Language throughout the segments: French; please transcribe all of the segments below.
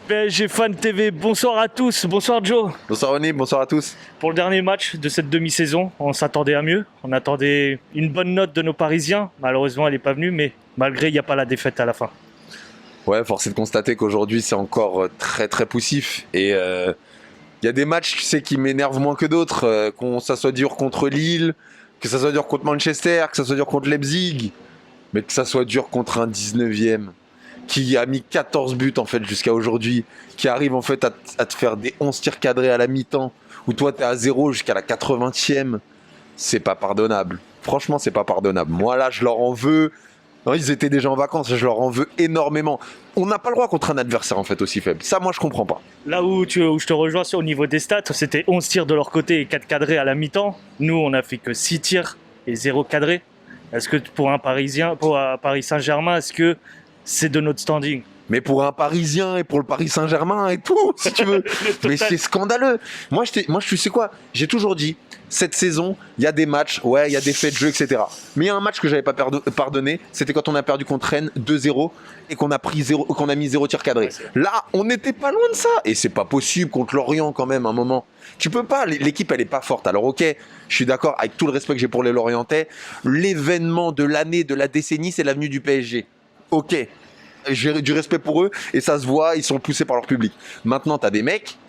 PSG Fan TV, bonsoir à tous, bonsoir Joe. Bonsoir Ronnie, bonsoir à tous. Pour le dernier match de cette demi-saison, on s'attendait à mieux. On attendait une bonne note de nos Parisiens. Malheureusement, elle n'est pas venue, mais malgré, il n'y a pas la défaite à la fin. Ouais, force est de constater qu'aujourd'hui, c'est encore très très poussif. Et il y a des matchs, tu sais, qui m'énervent moins que d'autres. Que ça soit dur contre Lille, que ça soit dur contre Manchester, que ça soit dur contre Leipzig, mais que ça soit dur contre un 19e qui a mis 14 buts en fait jusqu'à aujourd'hui, qui arrive en fait à te faire des 11 tirs cadrés à la mi-temps, où toi t'es à 0 jusqu'à la 80e, c'est pas pardonnable. Franchement, c'est pas pardonnable. Moi là, je leur en veux. Non, ils étaient déjà en vacances, je leur en veux énormément. On n'a pas le droit contre un adversaire en fait aussi faible. Ça, moi, je comprends pas. Là où je te rejoins au niveau des stats, c'était 11 tirs de leur côté et 4 cadrés à la mi-temps. Nous, on a fait que 6 tirs et 0 cadré. Est-ce que pour un Parisien, pour un Paris Saint-Germain, est-ce que c'est de notre standing? Mais pour un Parisien et pour le Paris Saint-Germain et tout, si tu veux. Mais c'est scandaleux. Moi, tu sais quoi, j'ai toujours dit, cette saison, il y a des matchs, ouais, il y a des faits de jeu, etc. Mais il y a un match que j'avais pas pardonné, c'était quand on a perdu contre Rennes 2-0 et qu'on a mis 0 tir cadré. Ouais, là, on n'était pas loin de ça. Et c'est pas possible contre Lorient quand même, un moment. Tu peux pas, l'équipe elle est pas forte. Alors ok, je suis d'accord, avec tout le respect que j'ai pour les Lorientais, l'événement de l'année, de la décennie, c'est l'avenue du PSG. Ok, j'ai du respect pour eux et ça se voit, ils sont poussés par leur public. Maintenant, tu as des mecs,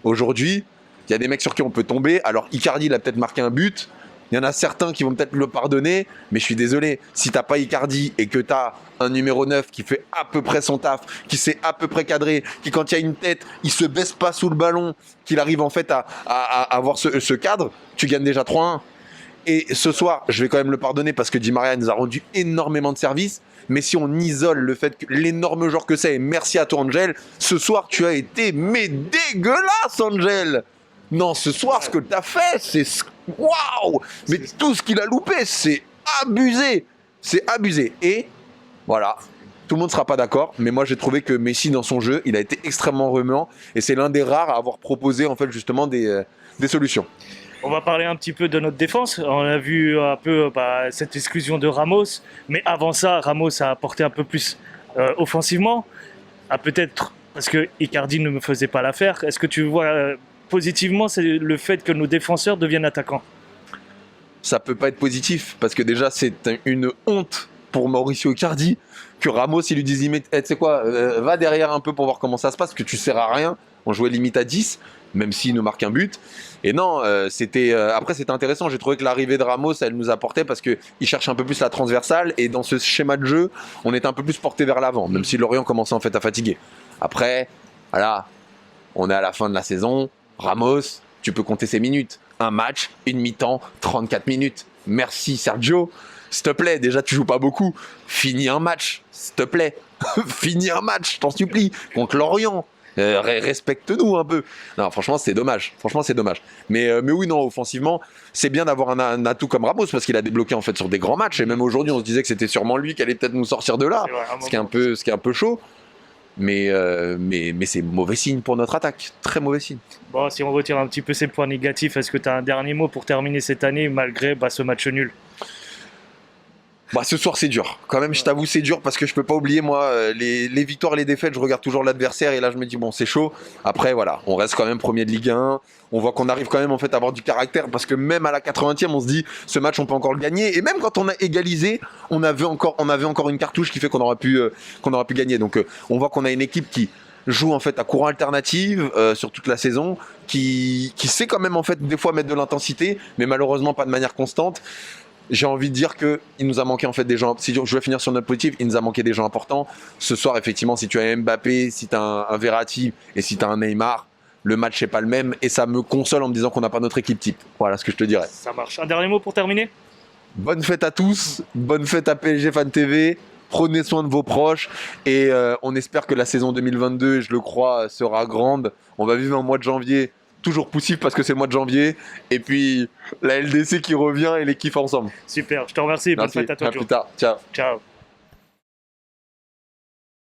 aujourd'hui, il y a des mecs sur qui on peut tomber. Alors, Icardi, il a peut-être marqué un but. Il y en a certains qui vont peut-être le pardonner, mais je suis désolé. Si t'as pas Icardi et que tu as un numéro 9 qui fait à peu près son taf, qui sait à peu près cadrer, qui quand il y a une tête, il se baisse pas sous le ballon, qu'il arrive en fait à avoir ce cadre, tu gagnes déjà 3-1. Et ce soir, je vais quand même le pardonner parce que Di Maria nous a rendu énormément de services. Mais si on isole le fait que l'énorme joueur que c'est, et merci à toi Angel, ce soir tu as été mais dégueulasse Angel. Non, ce soir ce que tu as fait, c'est waouh. Mais tout ce qu'il a loupé, c'est abusé. C'est abusé. Et voilà, tout le monde ne sera pas d'accord, mais moi j'ai trouvé que Messi dans son jeu, il a été extrêmement remuant et c'est l'un des rares à avoir proposé en fait justement des solutions. On va parler un petit peu de notre défense. On a vu un peu cette exclusion de Ramos, mais avant ça, Ramos a apporté un peu plus offensivement. Peut-être parce que Icardi ne me faisait pas l'affaire. Est-ce que tu vois positivement le fait que nos défenseurs deviennent attaquants? Ça peut pas être positif parce que déjà c'est une honte pour Mauricio Icardi que Ramos il lui dise tu sais quoi, va derrière un peu pour voir comment ça se passe, que tu sers à rien. On jouait limite à 10, même s'il nous marque un but. Et non, après c'était intéressant. J'ai trouvé que l'arrivée de Ramos, elle nous apportait parce qu'il cherche un peu plus la transversale. Et dans ce schéma de jeu, on est un peu plus porté vers l'avant, même si Lorient commençait en fait à fatiguer. Après, voilà, on est à la fin de la saison. Ramos, tu peux compter ses minutes. Un match, une mi-temps, 34 minutes. Merci Sergio. S'il te plaît, déjà tu joues pas beaucoup. Finis un match, s'il te plaît. Finis un match, je t'en supplie. Contre Lorient. Respecte-nous un peu. Non, franchement, c'est dommage. Franchement, c'est dommage. Mais oui, non, offensivement, c'est bien d'avoir un atout comme Ramos parce qu'il a débloqué en fait sur des grands matchs. Et même aujourd'hui, on se disait que c'était sûrement lui qui allait peut-être nous sortir de là, ce qui est un peu chaud. Mais c'est mauvais signe pour notre attaque. Très mauvais signe. Bon, si on retire un petit peu ces points négatifs, est-ce que tu as un dernier mot pour terminer cette année malgré ce match nul? Ce soir c'est dur, quand même je t'avoue c'est dur parce que je peux pas oublier moi les victoires et les défaites, je regarde toujours l'adversaire et là je me dis bon c'est chaud. Après voilà, on reste quand même premier de Ligue 1, on voit qu'on arrive quand même en fait à avoir du caractère parce que même à la 80e on se dit ce match on peut encore le gagner et même quand on a égalisé on avait encore une cartouche qui fait qu'on aurait pu gagner. Donc on voit qu'on a une équipe qui joue en fait à courant alternatif sur toute la saison, qui sait quand même en fait des fois mettre de l'intensité mais malheureusement pas de manière constante. J'ai envie de dire qu'il nous a manqué en fait des gens. Si je vais finir sur notre positif, il nous a manqué des gens importants. Ce soir, effectivement, si tu as Mbappé, si tu as un Verratti et si tu as un Neymar, le match n'est pas le même et ça me console en me disant qu'on n'a pas notre équipe type. Voilà ce que je te dirais. Ça marche. Un dernier mot pour terminer? Bonne fête à tous, bonne fête à PSG Fan TV. Prenez soin de vos proches et on espère que la saison 2022, je le crois, sera grande. On va vivre un mois de janvier toujours poussif parce que c'est le mois de janvier et puis la LDC qui revient et les kiffs ensemble. Super, je te remercie. Bonne fête à toi. À plus tard. Ciao. Ciao.